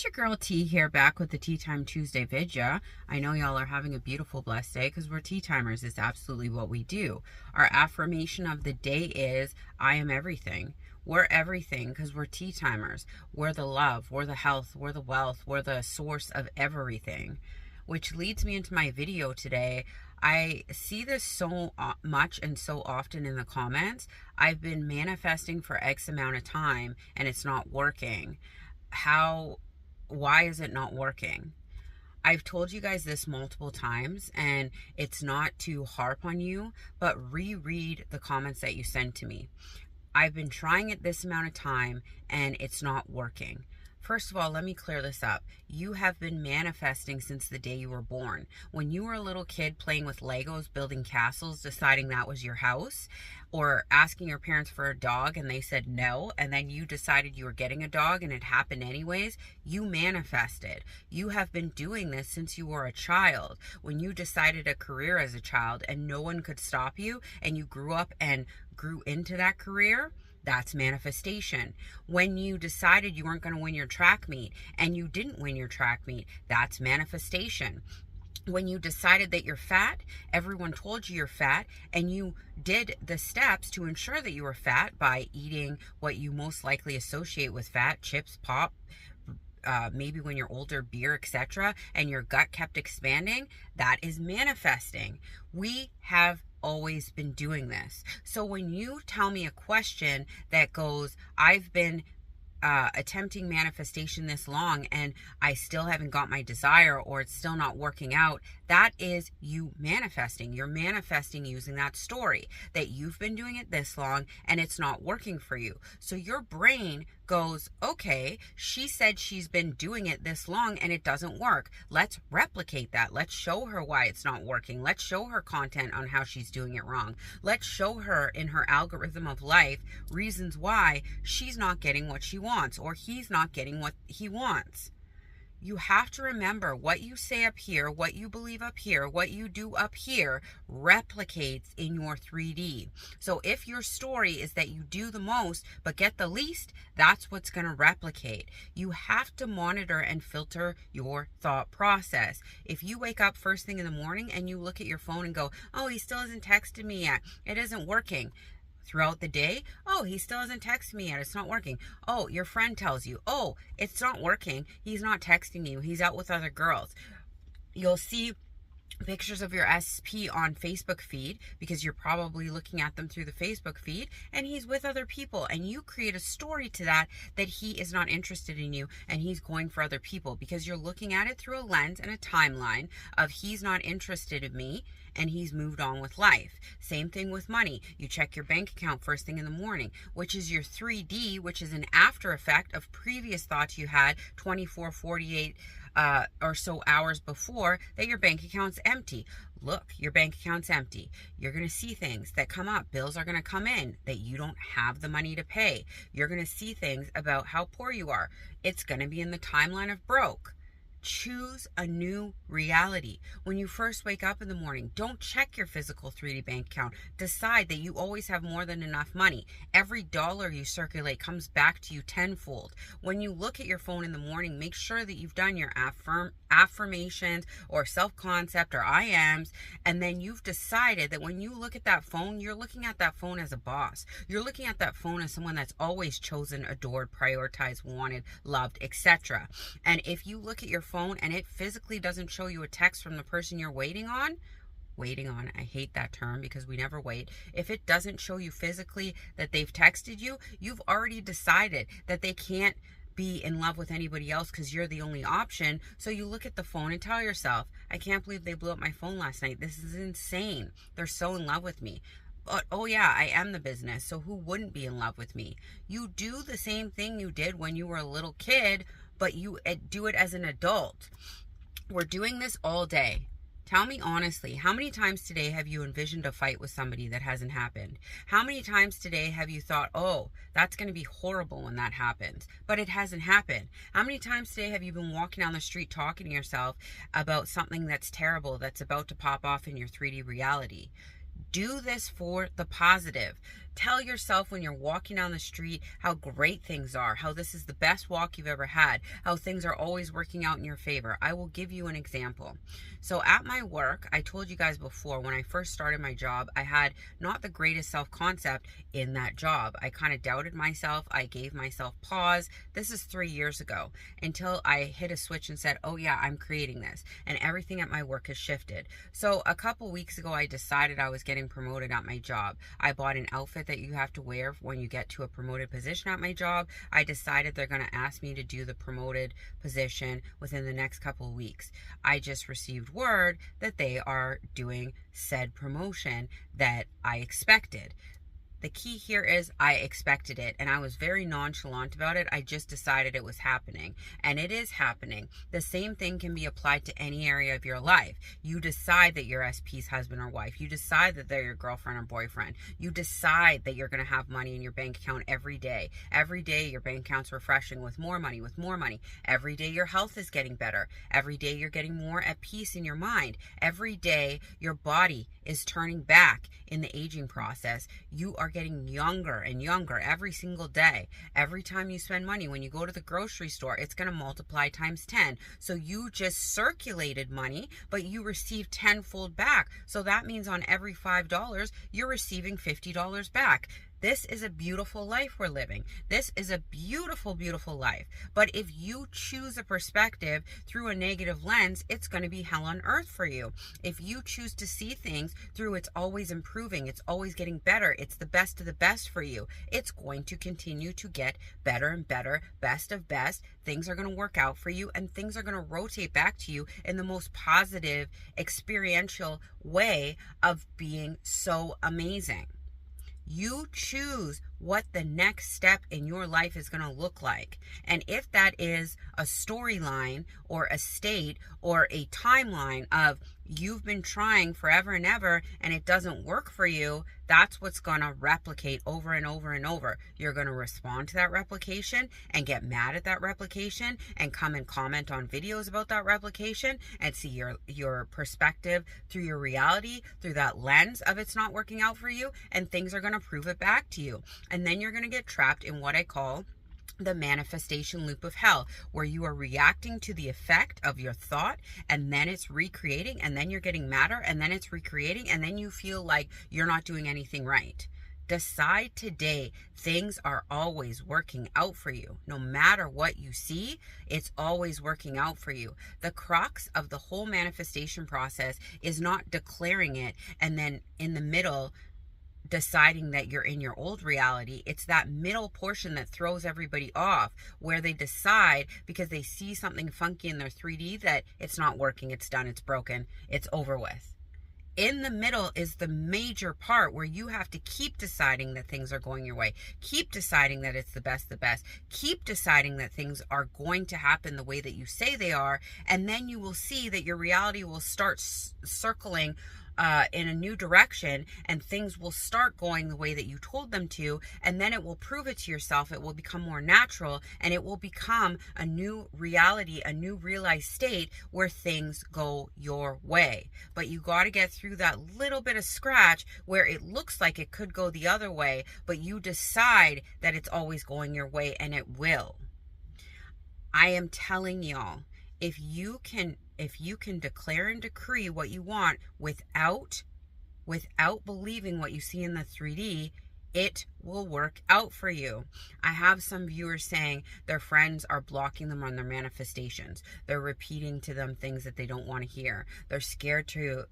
your girl T here, back with the Ttime Tuesday video. I know y'all are having a beautiful, blessed day because we're tea timers. It's absolutely what we do. Our affirmation of the day is, I am everything. We're everything because we're tea timers. We're the love, we're the health, we're the wealth, we're the source of everything. Which leads me into my video today. I see this so much and so often in the comments. I've been manifesting for X amount of time and it's not working. Why is it not working? I've told you guys this multiple times, and it's not to harp on you, but reread the comments that you send to me. I've been trying it this amount of time and it's not working. First of all, let me clear this up. You have been manifesting since the day you were born. When you were a little kid playing with Legos, building castles, deciding that was your house, or asking your parents for a dog and they said no, and then you decided you were getting a dog and it happened anyways, you manifested. You have been doing this since you were a child. When you decided a career as a child and no one could stop you, and you grew up and grew into that career, that's manifestation. When you decided you weren't going to win your track meet and you didn't win your track meet, that's manifestation. When you decided that you're fat, everyone told you you're fat, and you did the steps to ensure that you were fat by eating what you most likely associate with fat, chips, pop, maybe when you're older, beer, etc., and your gut kept expanding, that is manifesting. We have always been doing this. So when you tell me a question that goes, I've been attempting manifestation this long and I still haven't got my desire, or it's still not working out, that is you manifesting. You're manifesting using that story that you've been doing it this long and it's not working for you. So your brain goes, okay, she said she's been doing it this long and it doesn't work. Let's replicate that. Let's show her why it's not working. Let's show her content on how she's doing it wrong. Let's show her in her algorithm of life reasons why she's not getting what she wants, or he's not getting what he wants. You have to remember, what you say up here, what you believe up here, what you do up here replicates in your 3D. So if your story is that you do the most but get the least, that's what's going to replicate. You have to monitor and filter your thought process. If you wake up first thing in the morning and you look at your phone and go, oh, he still hasn't texted me yet, it isn't working. Throughout the day, oh, he still hasn't texted me yet, it's not working. Oh, your friend tells you, oh, it's not working, he's not texting you, he's out with other girls. You'll see pictures of your SP on Facebook feed because you're probably looking at them through the Facebook feed, and he's with other people, and you create a story to that he is not interested in you and he's going for other people because you're looking at it through a lens and a timeline of he's not interested in me and he's moved on with life. Same thing with money. You check your bank account first thing in the morning, which is your 3D, which is an after effect of previous thoughts you had 24, 48 or so hours before that your bank account's empty. Look, your bank account's empty. You're going to see things that come up. Bills are going to come in that you don't have the money to pay. You're going to see things about how poor you are. It's going to be in the timeline of broke. Choose a new reality. When you first wake up in the morning, don't check your physical 3D bank account. Decide that you always have more than enough money. Every dollar you circulate comes back to you tenfold. When you look at your phone in the morning, make sure that you've done your affirmations or self-concept or I ams, and then you've decided that when you look at that phone, you're looking at that phone as a boss. You're looking at that phone as someone that's always chosen, adored, prioritized, wanted, loved, etc. And if you look at your phone and it physically doesn't show you a text from the person you're waiting on, I hate that term because we never wait. If it doesn't show you physically that they've texted you, you've already decided that they can't be in love with anybody else because you're the only option. So you look at the phone and tell yourself, I can't believe they blew up my phone last night. This is insane. They're so in love with me. But, oh yeah, I am the business, so who wouldn't be in love with me? You do the same thing you did when you were a little kid, but you do it as an adult. We're doing this all day. Tell me honestly, how many times today have you envisioned a fight with somebody that hasn't happened? How many times today have you thought, oh, that's going to be horrible when that happens, but it hasn't happened? How many times today have you been walking down the street talking to yourself about something that's terrible that's about to pop off in your 3D reality? Do this for the positive. Tell yourself when you're walking down the street how great things are, how this is the best walk you've ever had, how things are always working out in your favor. I will give you an example. So at my work, I told you guys before, when I first started my job, I had not the greatest self-concept in that job. I kind of doubted myself. I gave myself pause. This is 3 years ago, until I hit a switch and said, oh yeah, I'm creating this. And everything at my work has shifted. So a couple weeks ago, I decided I was getting promoted at my job. I bought an outfit that you have to wear when you get to a promoted position at my job. I decided they're going to ask me to do the promoted position within the next couple of weeks. I just received word that they are doing said promotion that I expected. The key here is I expected it, and I was very nonchalant about it. I just decided it was happening, and it is happening. The same thing can be applied to any area of your life. You decide that you're SP's husband or wife. You decide that they're your girlfriend or boyfriend. You decide that you're going to have money in your bank account every day. Every day your bank account's refreshing with more money, with more money. Every day your health is getting better. Every day you're getting more at peace in your mind. Every day your body is turning back in the aging process. You are getting younger and younger every single day. Every time you spend money, when you go to the grocery store, it's going to multiply times 10. So you just circulated money, but you received tenfold back. So that means on every $5, you're receiving $50 back. This is a beautiful life we're living. This is a beautiful, beautiful life. But if you choose a perspective through a negative lens, it's going to be hell on earth for you. If you choose to see things through it's always improving, it's always getting better, it's the best of the best for you, it's going to continue to get better and better, best of best. Things are going to work out for you, and things are going to rotate back to you in the most positive, experiential way of being so amazing. You choose what the next step in your life is going to look like. And if that is a storyline or a state or a timeline of you've been trying forever and ever and it doesn't work for you, that's what's going to replicate over and over and over. You're going to respond to that replication and get mad at that replication and come and comment on videos about that replication and see your perspective through your reality, through that lens of it's not working out for you, and things are going to prove it back to you. And then you're going to get trapped in what I call the manifestation loop of hell, where you are reacting to the effect of your thought, and then it's recreating, and then you're getting madder, and then it's recreating, and then you feel like you're not doing anything right. Decide today, things are always working out for you. No matter what you see, it's always working out for you. The crux of the whole manifestation process is not declaring it and then in the middle deciding that you're in your old reality. It's that middle portion that throws everybody off, where they decide because they see something funky in their 3D that it's not working, it's done, it's broken, it's over with. In the middle is the major part where you have to keep deciding that things are going your way. Keep deciding that it's the best. Keep deciding that things are going to happen the way that you say they are. And then you will see that your reality will start circling in a new direction, and things will start going the way that you told them to, and then it will prove it to yourself. It will become more natural, and it will become a new reality, a new realized state where things go your way. But you got to get through that little bit of scratch where it looks like it could go the other way, but you decide that it's always going your way, and it will. I am telling y'all, if you can declare and decree what you want without believing what you see in the 3D, it will work out for you. I have some viewers saying their friends are blocking them on their manifestations. They're repeating to them things that they don't want to hear. They're scared to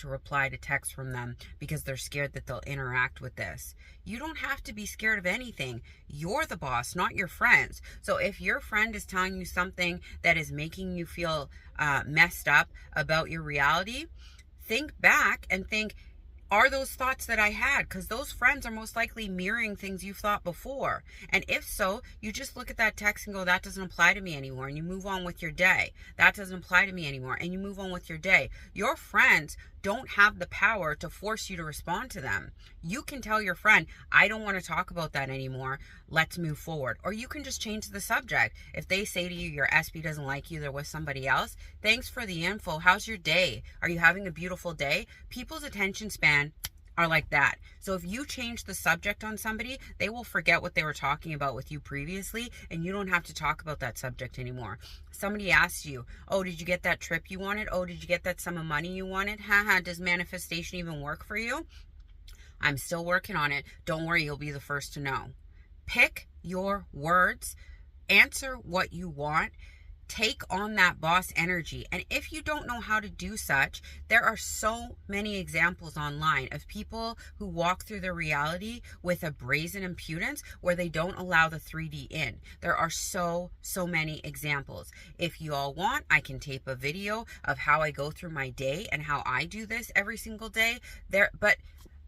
reply to texts from them because they're scared that they'll interact with this. You don't have to be scared of anything. You're the boss, not your friends. So if your friend is telling you something that is making you feel messed up about your reality, think back and think, are those thoughts that I had? Because those friends are most likely mirroring things you've thought before. And if so, you just look at that text and go, that doesn't apply to me anymore. And you move on with your day. That doesn't apply to me anymore. And you move on with your day. Your friends don't have the power to force you to respond to them. You can tell your friend, I don't want to talk about that anymore. Let's move forward. Or you can just change the subject. If they say to you, your SP doesn't like you, they're with somebody else. Thanks for the info. How's your day? Are you having a beautiful day? People's attention span are like that. So if you change the subject on somebody, they will forget what they were talking about with you previously, and you don't have to talk about that subject anymore. Somebody asks you, oh, did you get that trip you wanted? Oh, did you get that sum of money you wanted? Haha, does manifestation even work for you? I'm still working on it. Don't worry, you'll be the first to know. Pick your words, answer what you want, take on that boss energy. And if you don't know how to do such, there are so many examples online of people who walk through their reality with a brazen impudence where they don't allow the 3D in. There are so many examples. If you all want, I can tape a video of how I go through my day and how I do this every single day. But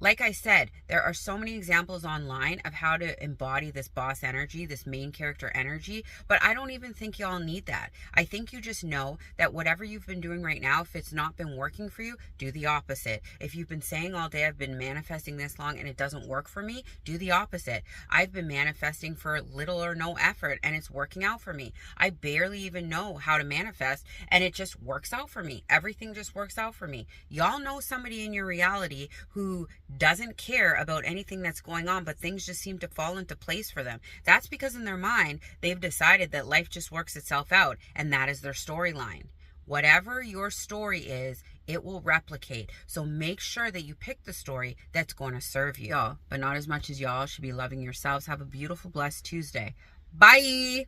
like I said, there are so many examples online of how to embody this boss energy, this main character energy, but I don't even think y'all need that. I think you just know that whatever you've been doing right now, if it's not been working for you, do the opposite. If you've been saying all day, I've been manifesting this long and it doesn't work for me, do the opposite. I've been manifesting for little or no effort and it's working out for me. I barely even know how to manifest and it just works out for me. Everything just works out for me. Y'all know somebody in your reality who doesn't care about anything that's going on, but things just seem to fall into place for them. That's because in their mind, they've decided that life just works itself out, and that is their storyline. Whatever your story is, it will replicate. So make sure that you pick the story that's going to serve you. But not as much as y'all should be loving yourselves. Have a beautiful, blessed Tuesday. Bye.